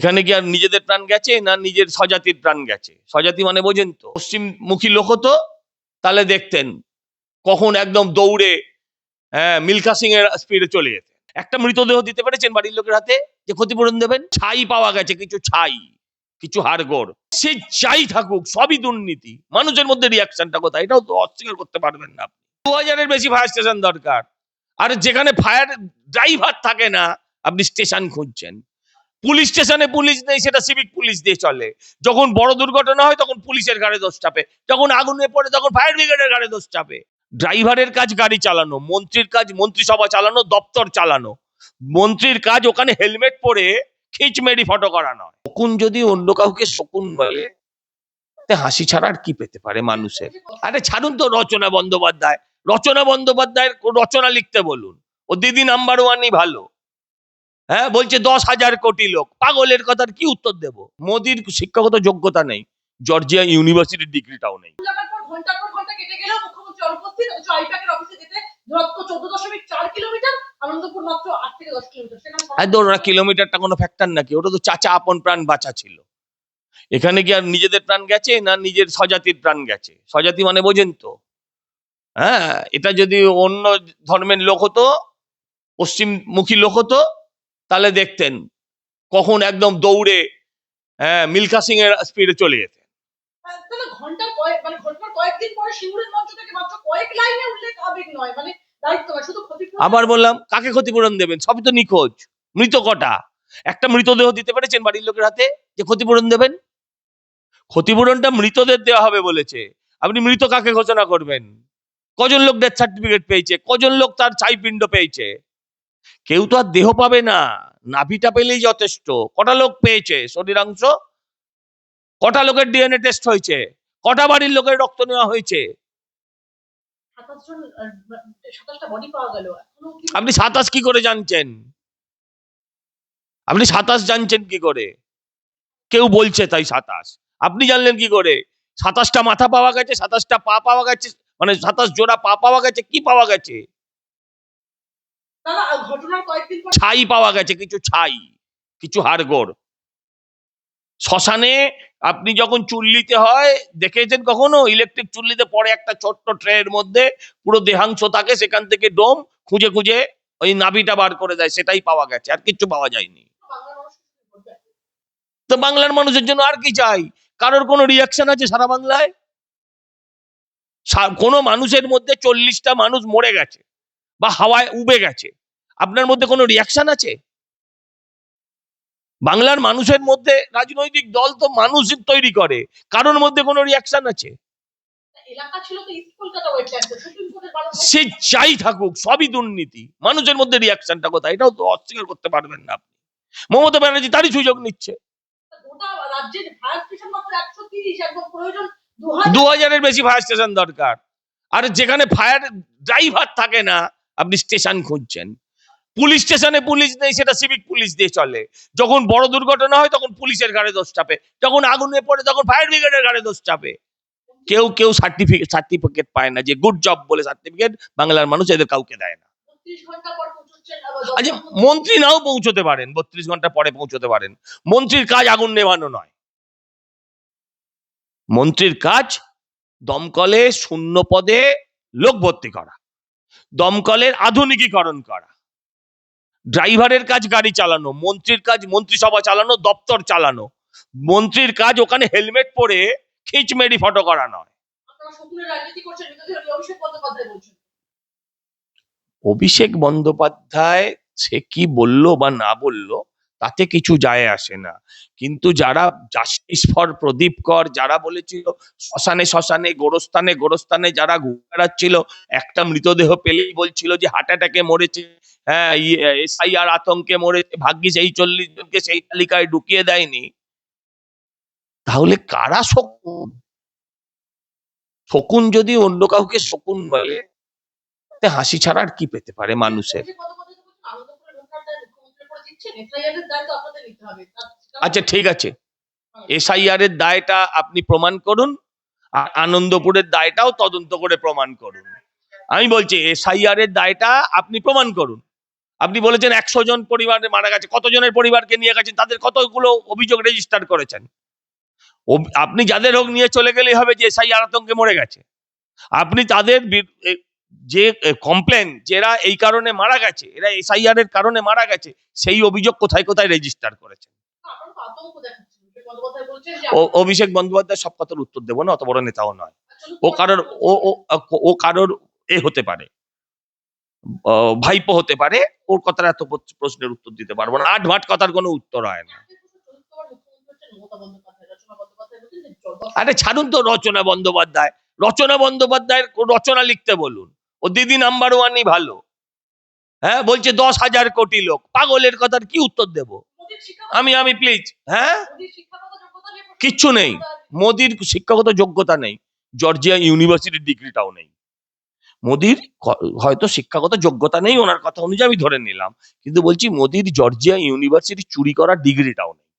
এখানে কি আর নিজেদের প্রাণ গেছে না নিজের স্বজাতির প্রাণ গেছে? স্বজাতি মানে বোঝেন তো, পশ্চিমমুখী লোক হতো তাহলে দেখতেন কখন একদম দৌড়ে মিল্খা সিং এর স্পিডে চলে যেতেন। একটা মৃতদেহ দিতে পেরেছেন বাড়ির লোকের হাতে যে ক্ষতিপূরণ দেবেন? ছাই পাওয়া গেছে, কিছু ছাই, কিছু হাড়গোড়। সে যাই থাকুক সবই দুর্নীতি। মানুষের মধ্যে রিয়াকশনটা কোথায়? এটাও তো অস্বীকার করতে পারবেন না। 2000-এর বেশি ফায়ার স্টেশন দরকার। আর যেখানে ফায়ার ড্রাইভার থাকে না আপনি স্টেশন খুঁজছেন। পুলিশ স্টেশনে পুলিশ নেই, সেটা সিভিক পুলিশ দিয়ে চলে। যখন বড় দুর্ঘটনা হয় তখন পুলিশের ঘাড়ে দোষ চাপে, যখন আগুনে পড়ে তখন ফায়ার ব্রিগেডের ঘাড়ে দোষ চাপে। ড্রাইভারের কাজ গাড়ি চালানো, মন্ত্রীর কাজ মন্ত্রিসভা চালানো, দপ্তর চালানো। মন্ত্রীর কাজ ওখানে হেলমেট পরে খিচমেরি ফটো করা নয়। শকুন যদি অন্য কাউকে শকুন বলে, হাসি ছাড়া আর কি পেতে পারে মানুষের? আরে ছাড়ুন তো রচনা বন্দ্যোপাধ্যায়। রচনা বন্দ্যোপাধ্যায়ের রচনা লিখতে বলুন, ও দিদি নাম্বার ওয়ানই ভালো। হ্যাঁ, বলছে 10,000 কোটি লোক। পাগলের কথার কি উত্তর দেব? মোদির শিক্ষাগত যোগ্যতা নেই, জর্জিয়া ইউনিভার্সিটির ডিগ্রিটাও নেই। কিলোমিটারটা কোনো ফ্যাক্টর নাকি? ওটা তো চাচা আপন প্রাণ বাঁচা ছিল। এখানে কি আর নিজেদের প্রাণ গেছে না নিজের স্বজাতির প্রাণ গেছে? স্বজাতি মানে বোঝেন তো। হ্যাঁ, এটা যদি অন্য ধর্মের লোক হতো, পশ্চিমমুখী লোক হতো তাহলে দেখতেন কখন একদম দৌড়ে মিল্খা সিং এর স্পিডে চলে যেতেন। আবার বললাম, কাকে ক্ষতিপূরণ দেবেন? সবই তো নিখোঁজ। মৃত কটা? একটা মৃতদেহ দিতে পেরেছেন বাড়ির লোকের হাতে যে ক্ষতিপূরণ দেবেন? ক্ষতিপূরণটা মৃতদের দেওয়া হবে বলেছে। আপনি মৃত কাকে ঘোষণা করবেন? কজন লোক ডেথ সার্টিফিকেট পেয়েছে? কজন লোক তার ছাইপিণ্ড পেয়েছে? কেউ তো আর দেহ পাবে না, নাভিটা পেলেই যথেষ্ট। কটা লোক পেয়েছে শরীরাংশ? কটা লোকের ডিএনএ টেস্ট হয়েছে? কটা বাড়ির লোকের রক্ত নেওয়া হয়েছে? আপনি 27 কি করে জানছেন? আপনি 27 জানছেন কি করে? কেউ বলছে তাই 27। আপনি জানলেন কি করে? 27টা মাথা পাওয়া গেছে, 27টা পা পাওয়া গেছে, মানে 27 জোড়া পা পাওয়া গেছে। কি পাওয়া গেছে? ছাই পাওয়া গেছে, কিছু ছাই, কিছু হাড়গোড়। শ্মশানে আপনি যখন চুল্লিতে হয় দেখেছেন কখনো? ইলেকট্রিক চুল্লিতে পরে একটা ছোট্ট ট্রের মধ্যে পুরো দেহাংশ থাকে, সেখান থেকে ডোম খুঁজে খুঁজে ওই নাভিটা বার করে দেয়, সেটাই পাওয়া গেছে, আর কিচ্ছু পাওয়া যায়নি। তো বাংলার মানুষের জন্য আর কি চাই? কারোর কোনো রিয়াকশন আছে সারা বাংলায়? কোনো মানুষের মধ্যে 40টা মানুষ মরে গেছে বা হাওয়ায় উবে গেছে, আপনার মধ্যে কোনো রিয়াকশন আছে? বাংলার মানুষের মধ্যে, রাজনৈতিক দল তো মানুষ তৈরি করে, কারোর মধ্যে কোনো রিয়াকশন আছে? সে যাই থাকুক সবই দুর্নীতি। মানুষের মধ্যে রিয়াকশনটা কোথায়? এটাও তো অস্বীকার করতে পারবেন না আপনি। মমতা ব্যানার্জি তারই সুযোগ নিচ্ছে। 2000-এর বেশি ফায়ার স্টেশন দরকার। আর যেখানে ফায়ার ড্রাইভার থাকে না আপনি স্টেশন খুঁজছেন। পুলিশ স্টেশনে পুলিশ নেই, সেটা সিভিক পুলিশ দিয়ে চলে। যখন বড় দুর্ঘটনা হয় তখন পুলিশের ঘাড়ে দোষ চাপে, যখন আগুনে পড়ে তখন ফায়ার ব্রিগেডের ঘাড়ে দোষ চাপে। কেউ সার্টিফিকেট পায় না, যে গুড জব বলে সার্টিফিকেট বাংলার মানুষ এদের কাউকে দেয় না। আচ্ছা, মন্ত্রী নাও পৌঁছতে পারেন, 32 ঘন্টা পরে পৌঁছতে পারেন। মন্ত্রীর কাজ আগুন নেভানো নয়। মন্ত্রীর কাজ দমকলে শূন্য পদে লোক ভর্তি করা, দমকলের আধুনিকীকরণ করা। ড্রাইভারের কাজ গাড়ি চালানো, মন্ত্রীর কাজ মন্ত্রিসভা চালানো, দপ্তর চালানো। মন্ত্রীর কাজ ওখানে হেলমেট পরে খিচমেরি ফটো করা নয়। অভিষেক বন্দ্যোপাধ্যায় সে কি বললো বা না বললো তাতে কিছু যায় আসে না, কিন্তু যারা জাস্টিস ফর প্রদীপ কর, যারা বলেছিল শ্মশানে শ্মশানে গোরস্থানে গোরস্থানে যারা ঘুরে বেড়াচ্ছিল, একটা মৃতদেহ পেলেই বলছিল যে হার্ট অ্যাটাকে মরেছে, হ্যাঁ এসআইআর আতঙ্কে মরেছে, ভাগ্যিস এই 40 জনকে সেই তালিকায় ঢুকিয়ে দেয়নি। তাহলে কারা শকুন? শকুন যদি অন্য কাউকে শকুন বলে, হাসি ছাড়া আর কি পেতে পারে মানুষের? আচ্ছা ঠিক আছে, এসআইআর এর দায়টা আপনি প্রমাণ করুন, আর আনন্দপুরের দায়টাও তদন্ত করে প্রমাণ করুন। আমি বলছি এসআইআর এর দায়টা আপনি প্রমাণ করুন, আপনি বলেছেন 100 জন পরিবারে মারা গেছে, কতজনের পরিবারকে নিয়ে গেছেন, তাদের কতগুলো অভিযোগ রেজিস্টার করেছেন? আপনি যাদের হোক নিয়ে চলে গেলেই হবে যে এসআইআর আতঙ্কে মরে গেছে। আপনি তাদের যে কমপ্লেন যে এরা এই কারণে মারা গেছে, এরা এসআইআর এর কারণে মারা গেছে, সেই অভিযোগ কোথায় কোথায় রেজিস্টার করেছেন? অভিষেক বন্দ্যোপাধ্যায় সব কথার উত্তর দেবো না, অত বড় নেতাও নয়। ও কারোর এ হতে পারে, ভাইপো হতে পারে, ওর কথার এত প্রশ্নের উত্তর দিতে পারবো না। আট ভাট কথার কোনো উত্তর হয় না। আরে ছাড়ুন তো রচনা বন্দ্যোপাধ্যায়, রচনা বন্দ্যোপাধ্যায়ের রচনা লিখতে বলুন। ও দিদি নাম্বার ওয়ানই ভালো। হ্যাঁ, বলছে 10,000 কোটি লোক, পাগলের কথার কি উত্তর দেব আমি প্লিজ? হ্যাঁ, কিচ্ছু নেই, মোদির শিক্ষাগত যোগ্যতা নেই, জর্জিয়া ইউনিভার্সিটির ডিগ্রিটাও নেই। মোদির হয়তো শিক্ষাগত যোগ্যতা নেই, ওনার কথা অনুযায়ী আমি ধরে নিলাম, কিন্তু বলছি মোদির জর্জিয়া ইউনিভার্সিটি চুরি করার ডিগ্রিটাও নেই।